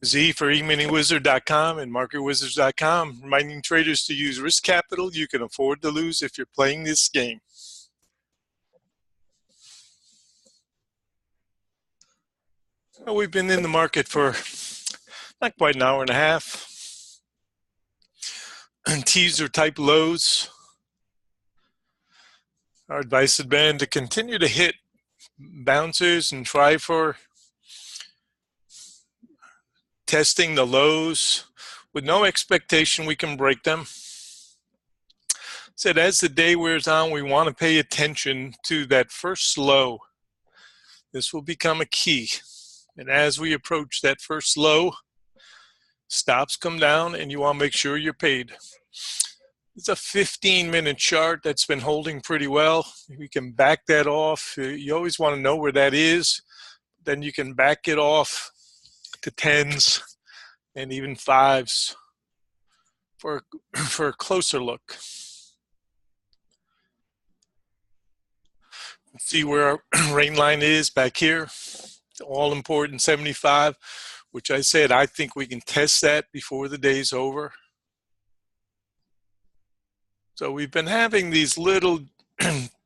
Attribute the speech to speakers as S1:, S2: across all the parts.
S1: Z for eMiniWizard.com and MarketWizards.com, reminding traders to use risk capital you can afford to lose if you're playing this game. Well, we've been in the market for not quite an hour and a half. And teaser type lows. Our advice has been to continue to hit bouncers and try for testing the lows with no expectation we can break them. Said as the day wears on, we want to pay attention to that first low. This will become a key. And as we approach that first low, stops come down and you want to make sure you're paid. It's a 15-minute chart that's been holding pretty well. We can back that off. You always want to know where that is. Then you can back it off to 10s and even 5s for a closer look. See where our rain line is back here. All important 75, which I said I think we can test that before the day's over. So we've been having these little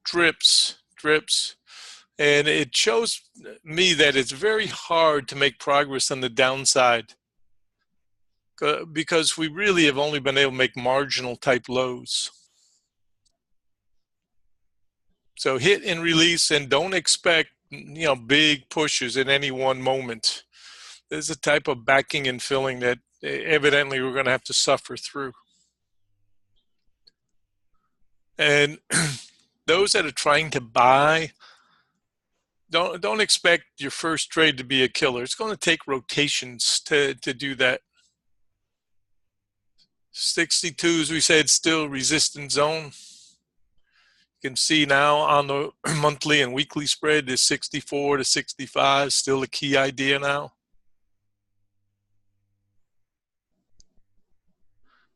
S1: drips, and it shows me that it's very hard to make progress on the downside because we really have only been able to make marginal type lows. So hit and release, and don't expect big pushes in any one moment. There's a type of backing and filling that evidently we're going to have to suffer through. And those that are trying to buy, don't expect your first trade to be a killer. It's going to take rotations to do that. 62s, we said, still resistance zone. You can see now on the monthly and weekly spread is 64 to 65, still a key idea now.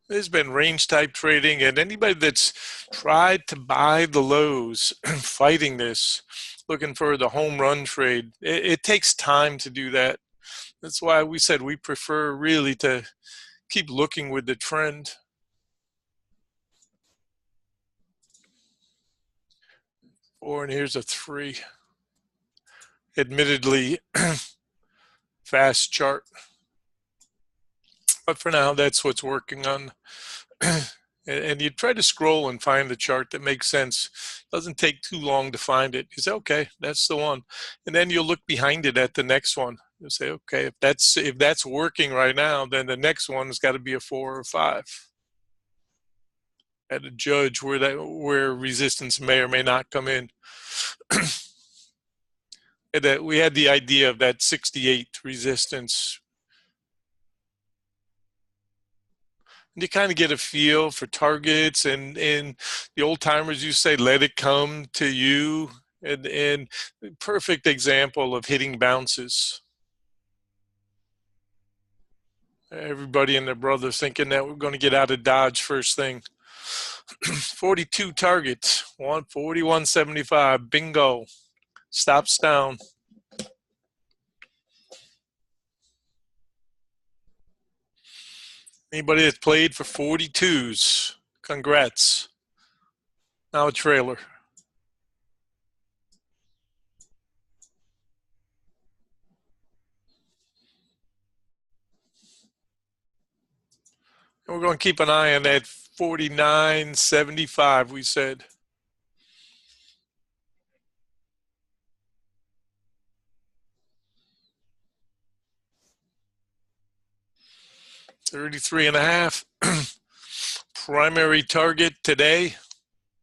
S1: There's been range type trading, and anybody that's tried to buy the lows, fighting this, looking for the home run trade, it takes time to do that. That's why we said we prefer really to keep looking with the trend. And here's a 3. Admittedly, fast chart. But for now, that's what's working on. And you try to scroll and find the chart that makes sense. Doesn't take too long to find it. You say, okay, that's the one. And then you'll look behind it at the next one. You'll say, okay, if that's working right now, then the next one's got to be a 4 or 5. Had to judge where resistance may or may not come in. We had the idea of that 68 resistance. And you kind of get a feel for targets, and the old timers used to say, let it come to you. And perfect example of hitting bounces. Everybody and their brother thinking that we're going to get out of Dodge first thing. 42 targets, 141.75, bingo. Stops down. Anybody that's played for 42s, congrats. Now a trailer. And we're going to keep an eye on that 49.75 we said. $33.5. Primary target today.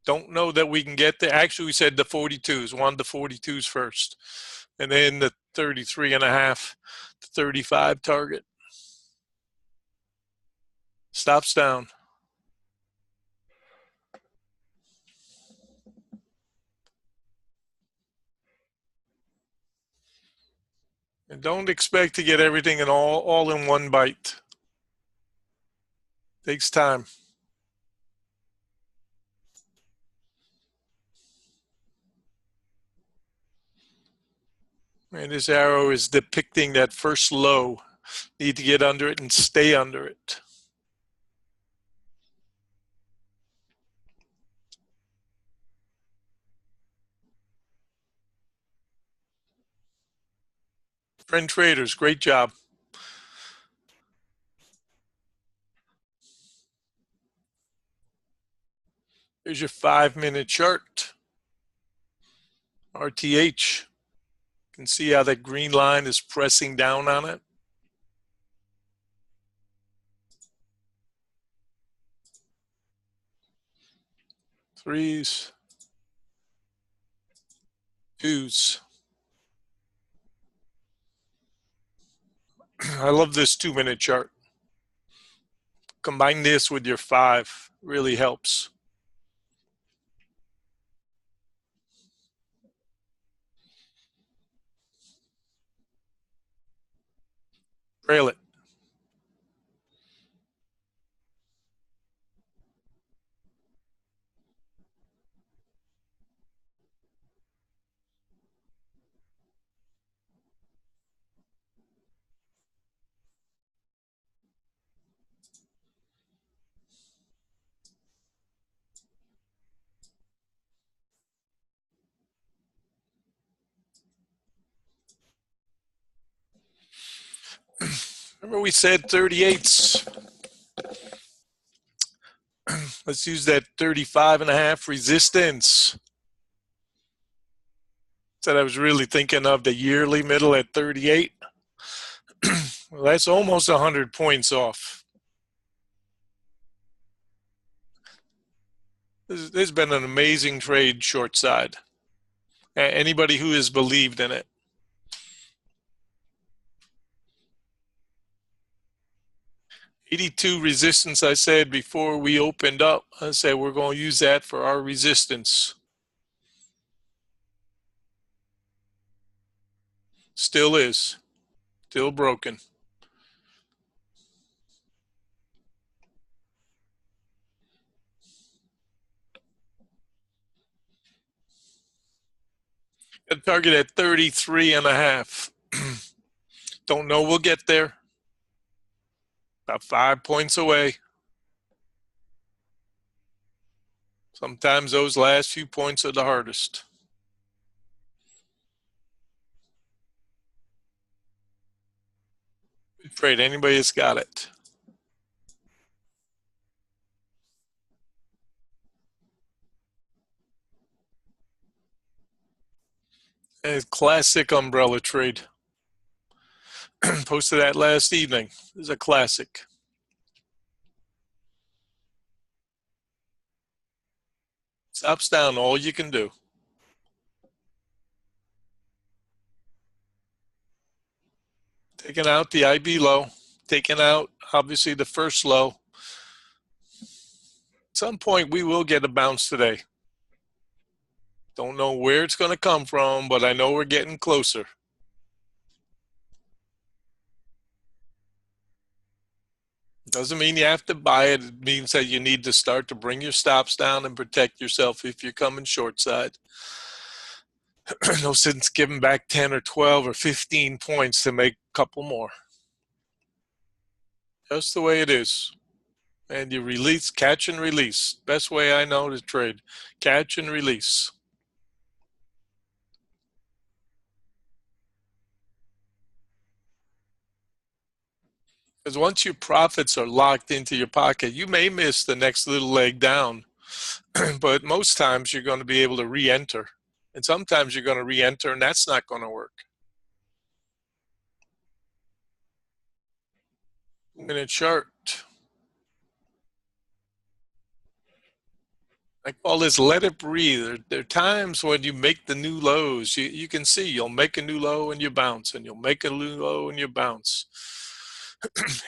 S1: Don't know that we can get there. Actually, we said the 42s. Wanted the 42s first. And then the 33.5 to 35 target. Stops down. And don't expect to get everything in all in one bite. Takes time. And this arrow is depicting that first low need to get under it and stay under it. Friend traders, great job. Here's your 5-minute chart. RTH. You can see how that green line is pressing down on it. Threes, twos. I love this 2-minute chart. Combine this with your 5, really helps. Trail it. Remember we said 38s. Let's use that 35.5 resistance. Said I was really thinking of the yearly middle at 38. Well, that's almost 100 points off. This has been an amazing trade short side. Anybody who has believed in it. 82 resistance, I said before we opened up. I said we're going to use that for our resistance. Still is. Still broken. Got a target at 33.5. Don't know we'll get there. About 5 points away. Sometimes those last few points are the hardest. Good trade. Anybody that's got it. A classic umbrella trade. Posted that last evening. This is a classic. Stops down, all you can do. Taking out the IB low, taking out obviously the first low. At some point we will get a bounce today. Don't know where it's going to come from, but I know we're getting closer. Doesn't mean you have to buy it. It means that you need to start to bring your stops down and protect yourself if you're coming short side. No sense giving back 10 or 12 or 15 points to make a couple more. Just the way it is. And you release, catch and release. Best way I know to trade. Catch and release. Because once your profits are locked into your pocket, you may miss the next little leg down. But most times you're going to be able to re-enter. And sometimes you're going to re-enter and that's not going to work. Minute chart. I call this let it breathe. There are times when you make the new lows. You can see you'll make a new low and you bounce, and you'll make a new low and you bounce.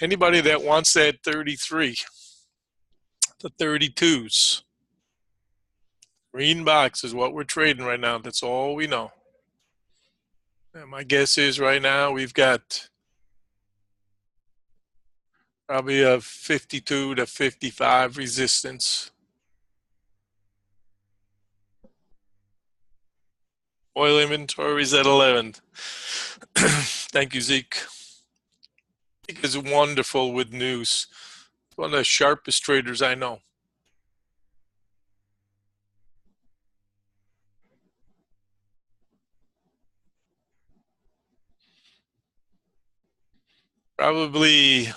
S1: Anybody that wants that 33, the 32s, green box is what we're trading right now. That's all we know. And my guess is right now we've got probably a 52 to 55 resistance. Oil inventories at 11. Thank you, Zeke. Is wonderful with news. One of the sharpest traders I know. Probably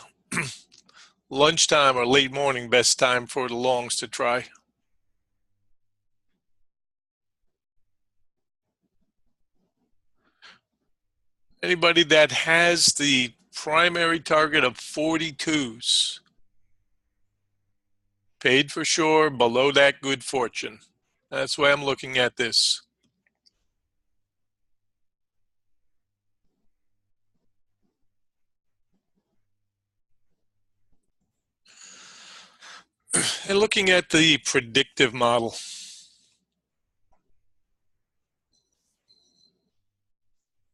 S1: lunchtime or late morning, best time for the longs to try. Anybody that has the primary target of 42s, paid for sure, below that good fortune. That's why I'm looking at this. And looking at the predictive model.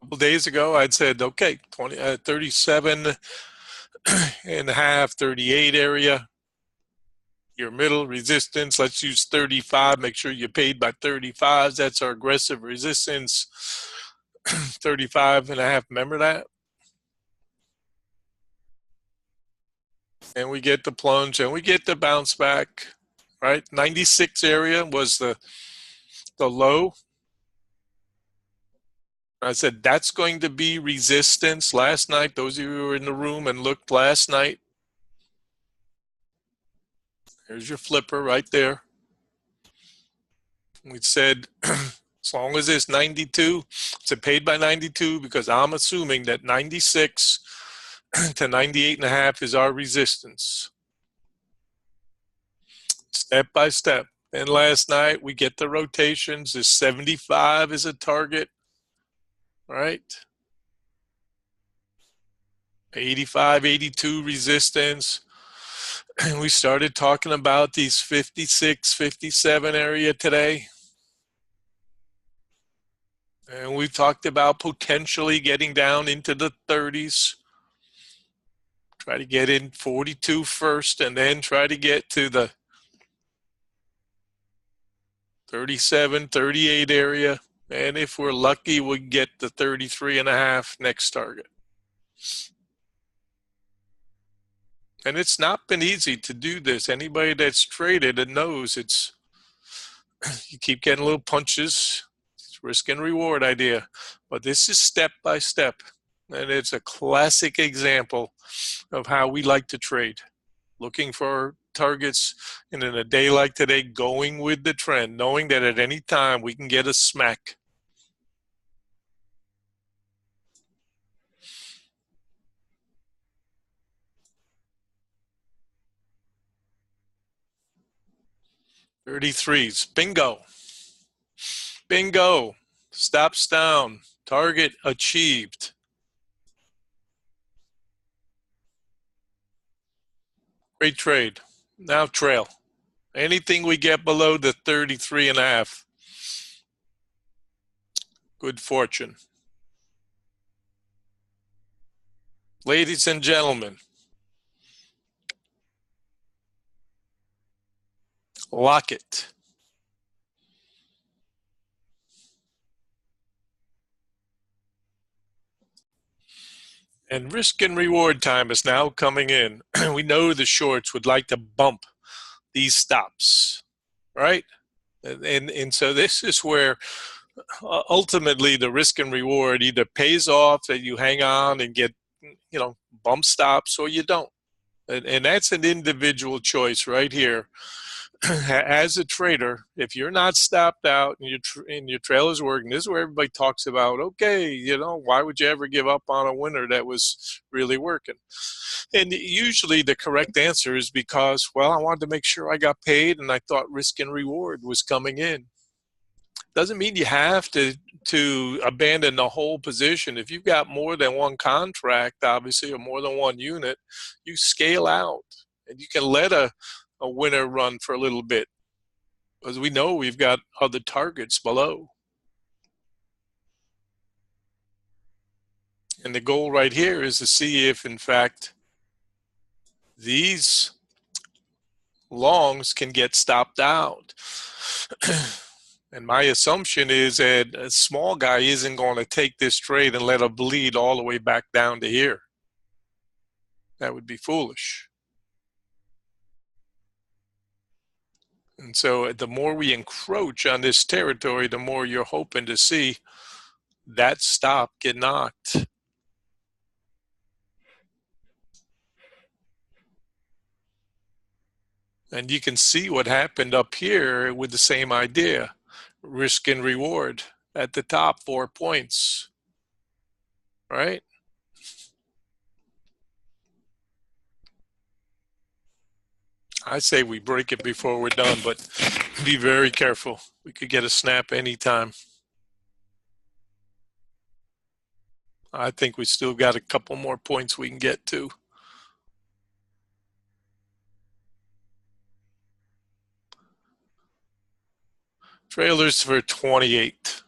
S1: A couple days ago, I'd said, okay, 37 and a half, 38 area, your middle resistance. Let's use 35. Make sure you paid by 35s. That's our aggressive resistance. 35 and a half. Remember that? And we get the plunge and we get the bounce back, right? 96 area was the low. I said, that's going to be resistance. Last night, those of you who were in the room and looked last night, there's your flipper right there. We said, as long as it's 92, it's paid by 92 because I'm assuming that 96 to 98 and a half is our resistance. Step by step. And last night, we get the rotations. This 75 is a target, right? 85, 82 resistance. And we started talking about these 56, 57 area today. And we talked about potentially getting down into the 30s. Try to get in 42 first and then try to get to the 37, 38 area. And if we're lucky, we'll get the 33 and a half next target. And it's not been easy to do this. Anybody that's traded it knows it's, you keep getting little punches. It's risk and reward idea. But this is step by step. And it's a classic example of how we like to trade. Looking for targets, and in a day like today, going with the trend, knowing that at any time we can get a smack. .33s, bingo. Bingo. Stops down. Target achieved. Great trade. Now trail. Anything we get below the 33 and a half, good fortune. Ladies and gentlemen, lock it. And risk and reward time is now coming in. We know the shorts would like to bump these stops, right? And so this is where ultimately the risk and reward either pays off that you hang on and get, bump stops, or you don't. And that's an individual choice right here. As a trader, if you're not stopped out and your trail is working, this is where everybody talks about, okay, why would you ever give up on a winner that was really working? And usually the correct answer is because, well, I wanted to make sure I got paid and I thought risk and reward was coming in. Doesn't mean you have to abandon the whole position. If you've got more than one contract, obviously, or more than one unit, you scale out and you can let a winner run for a little bit, because we know we've got other targets below. And the goal right here is to see if, in fact, these longs can get stopped out. And my assumption is that a small guy isn't going to take this trade and let it bleed all the way back down to here. That would be foolish. And so the more we encroach on this territory, the more you're hoping to see that stop get knocked. And you can see what happened up here with the same idea, risk and reward at the top, 4 points, right? I say we break it before we're done, but be very careful. We could get a snap anytime. I think we still got a couple more points we can get to. Trailers for 28.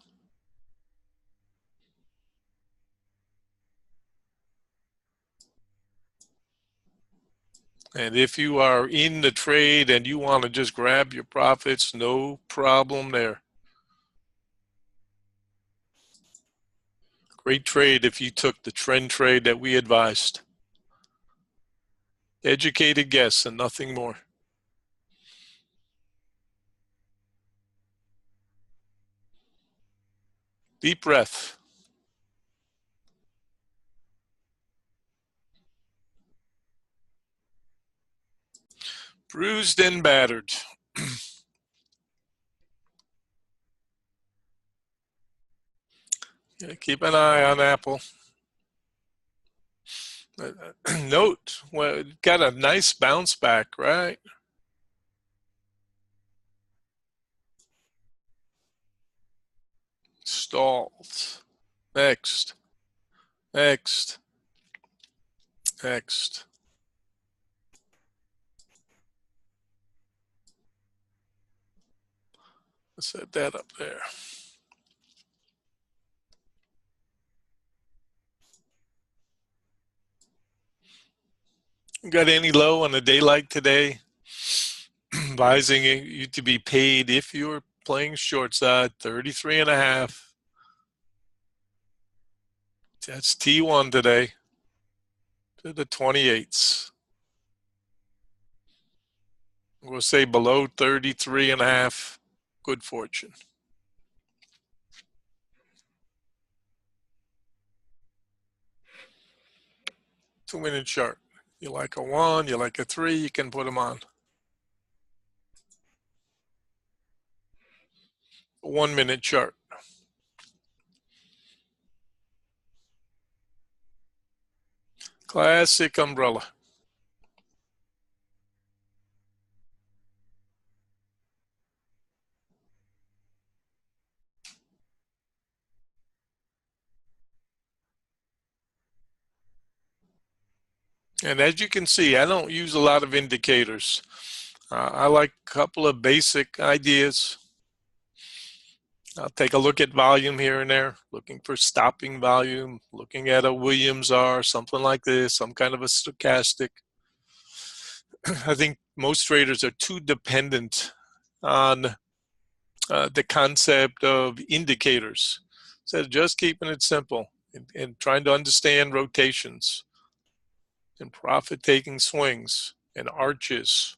S1: And if you are in the trade and you want to just grab your profits, no problem there. Great trade if you took the trend trade that we advised. Educated guess and nothing more. Deep breath. Bruised and battered. Yeah, keep an eye on Apple. Note, well, it got a nice bounce back, right? Stalled. Next. Next. Next. Let's set that up there. Got any low on a day like today? Advising you to be paid if you're playing short side, 33 and a half. That's T1 today to the 28s. We'll say below 33 and a half, good fortune. Two-minute chart. You like a 1, you like a 3, you can put them on. A 1-minute chart. Classic umbrella. And as you can see, I don't use a lot of indicators. I like a couple of basic ideas. I'll take a look at volume here and there, looking for stopping volume, looking at a Williams R, something like this, some kind of a stochastic. I think most traders are too dependent on the concept of indicators. So just keeping it simple and trying to understand rotations and profit-taking swings and arches.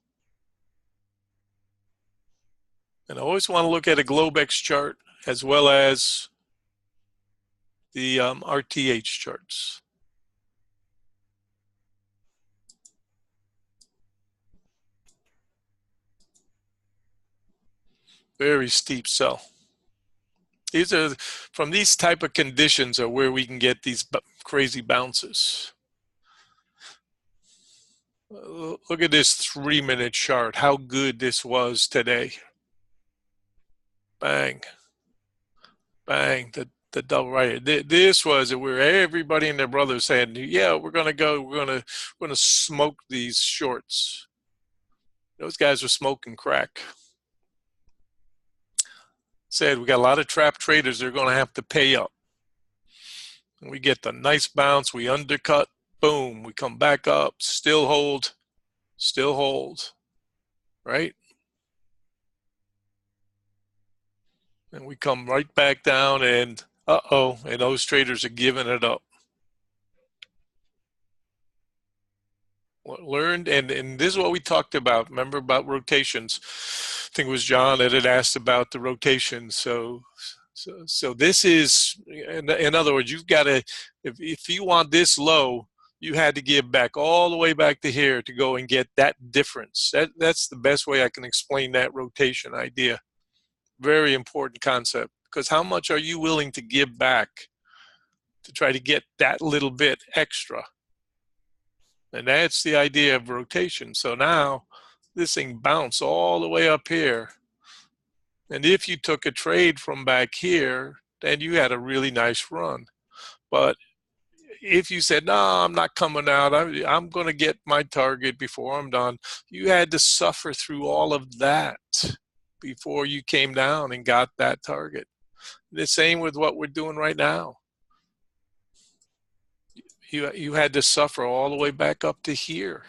S1: And I always want to look at a Globex chart as well as the RTH charts. Very steep sell. These are, from these type of conditions are where we can get these crazy bounces. Look at this 3-minute chart, how good this was today. Bang, bang, the double right. This was where everybody and their brother saying, yeah, we're gonna smoke these shorts. Those guys were smoking crack. Said we got a lot of trap traders, they're gonna have to pay up. And we get the nice bounce, we undercut, boom, we come back up, still hold, right? And we come right back down and and those traders are giving it up. learned, and this is what we talked about. Remember about rotations? I think it was John that had asked about the rotations. So this is, in other words, you've got to, if you want this low, you had to give back all the way back to here to go and get that difference. That's the best way I can explain that rotation idea. Very important concept, because how much are you willing to give back to try to get that little bit extra? And that's the idea of rotation. So now this thing bounced all the way up here. And if you took a trade from back here, then you had a really nice run. But if you said, no, I'm not coming out, I'm going to get my target before I'm done, you had to suffer through all of that before you came down and got that target. The same with what we're doing right now. You had to suffer all the way back up to here.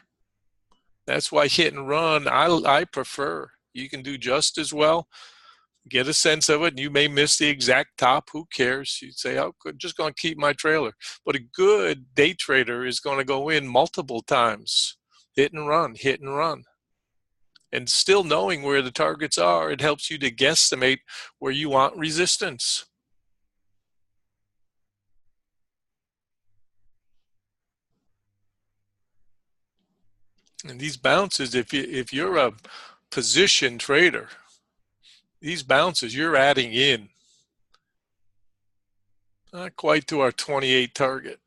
S1: That's why hit and run, I prefer. You can do just as well. Get a sense of it, and you may miss the exact top. Who cares? You'd say, I'm just going to keep my trailer. But a good day trader is going to go in multiple times, hit and run, hit and run. And still knowing where the targets are, it helps you to guesstimate where you want resistance. And these bounces, if you're a position trader, these bounces you're adding in. Not quite to our 28 target.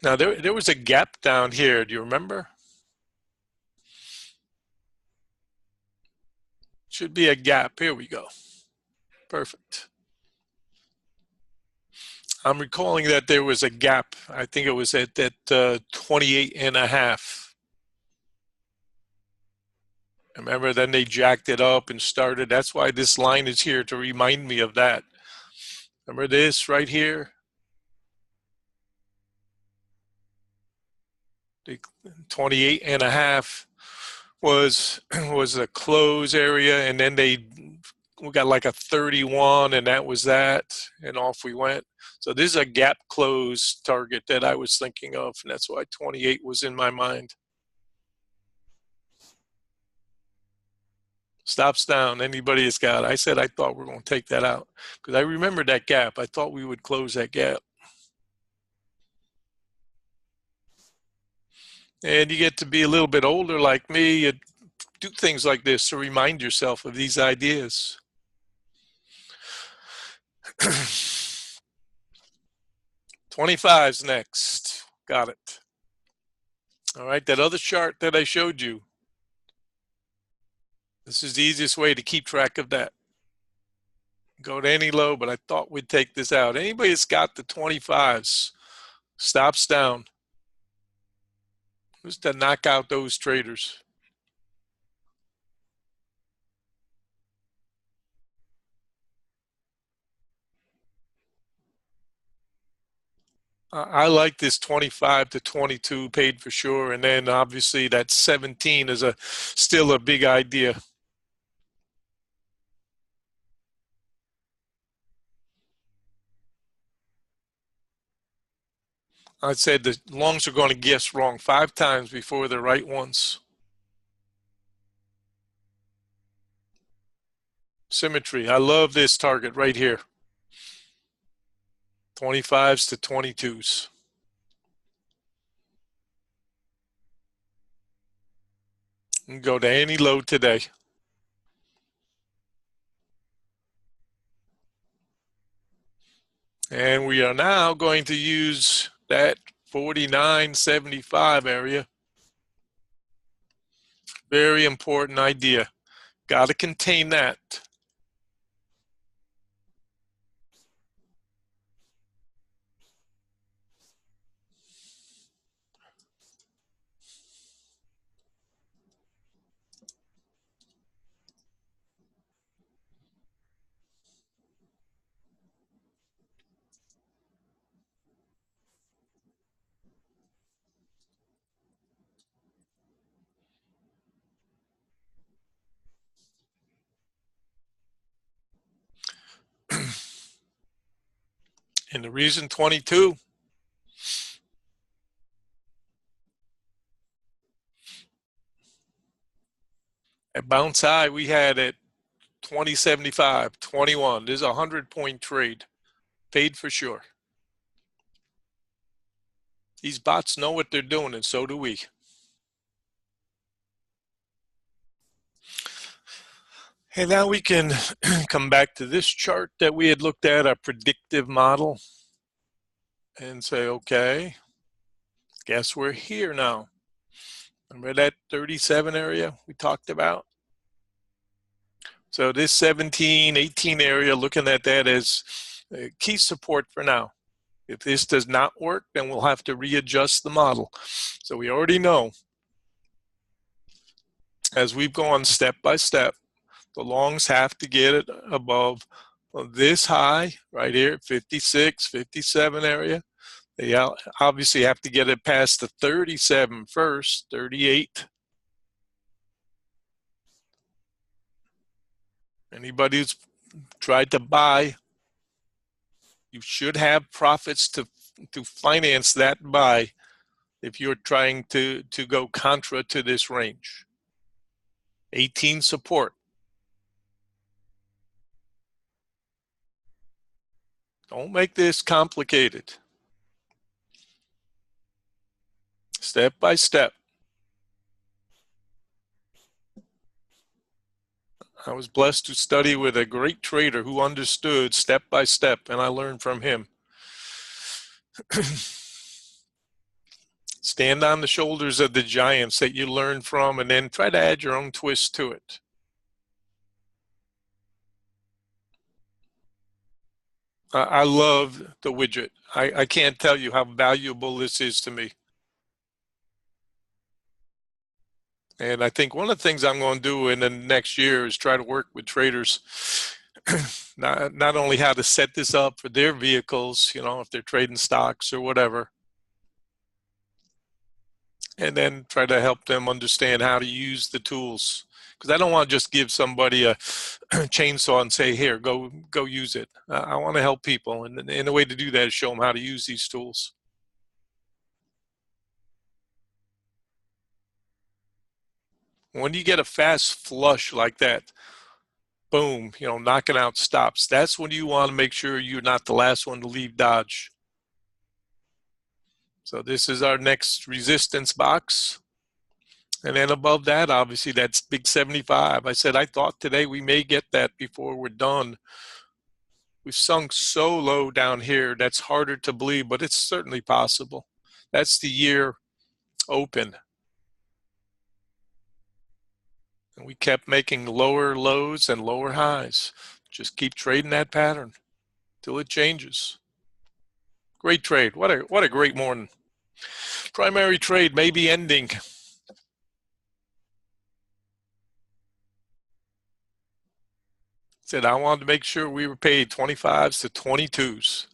S1: Now there was a gap down here. Do you remember? Should be a gap. Here we go. Perfect. I'm recalling that there was a gap. I think it was at that 28 and a half. Remember, then they jacked it up and started. That's why this line is here to remind me of that. Remember this right here? The 28 and a half was a close area, and then we got like a 31, and that was that, and off we went. So this is a gap close target that I was thinking of, and that's why 28 was in my mind. Stops down. Anybody has got. I said I thought we were going to take that out because I remember that gap. I thought we would close that gap. And you get to be a little bit older like me. You do things like this to remind yourself of these ideas. 25's next. Got it. All right, that other chart that I showed you. This is the easiest way to keep track of that. Go to any low, but I thought we'd take this out. Anybody that's got the 25's, stops down. Just to knock out those traders. I like this 25 to 22 paid for sure, and then obviously that 17 is still a big idea. I said the longs are going to guess wrong 5 times before the right ones. Symmetry. I love this target right here. 25's to 22's. You can go to any low today. And we are now going to use that 49.75 area. Very important idea. Got to contain that. And the reason 22, at bounce high, we had at 20.75, 21. This is a 100-point trade. Paid for sure. These bots know what they're doing, and so do we. And now we can come back to this chart that we had looked at, our predictive model, and say, okay, guess we're here now. Remember that 37 area we talked about? So this 17, 18 area, looking at that as key support for now. If this does not work, then we'll have to readjust the model. So we already know, as we've gone step by step, the longs have to get it above this high right here, 56, 57 area. They obviously have to get it past the 37 first, 38. Anybody who's tried to buy, you should have profits to finance that buy if you're trying to go contra to this range. 18 support. Don't make this complicated. Step by step. I was blessed to study with a great trader who understood step by step, and I learned from him. Stand on the shoulders of the giants that you learn from, and then try to add your own twist to it. I love the widget. I can't tell you how valuable this is to me. And I think one of the things I'm going to do in the next year is try to work with traders, not only how to set this up for their vehicles, you know, if they're trading stocks or whatever, and then try to help them understand how to use the tools. Because I don't want to just give somebody a chainsaw and say, here, go use it. I want to help people. And the way to do that is show them how to use these tools. When you get a fast flush like that, boom, you know, knocking out stops, that's when you want to make sure you're not the last one to leave Dodge. So this is our next resistance box. And then above that, obviously, that's big 75. I said, I thought today we may get that before we're done. We've sunk so low down here, that's harder to believe, but it's certainly possible. That's the year open. And we kept making lower lows and lower highs. Just keep trading that pattern till it changes. Great trade. What a great morning. Primary trade may be ending. Said I wanted to make sure we were paid 25s to 22s.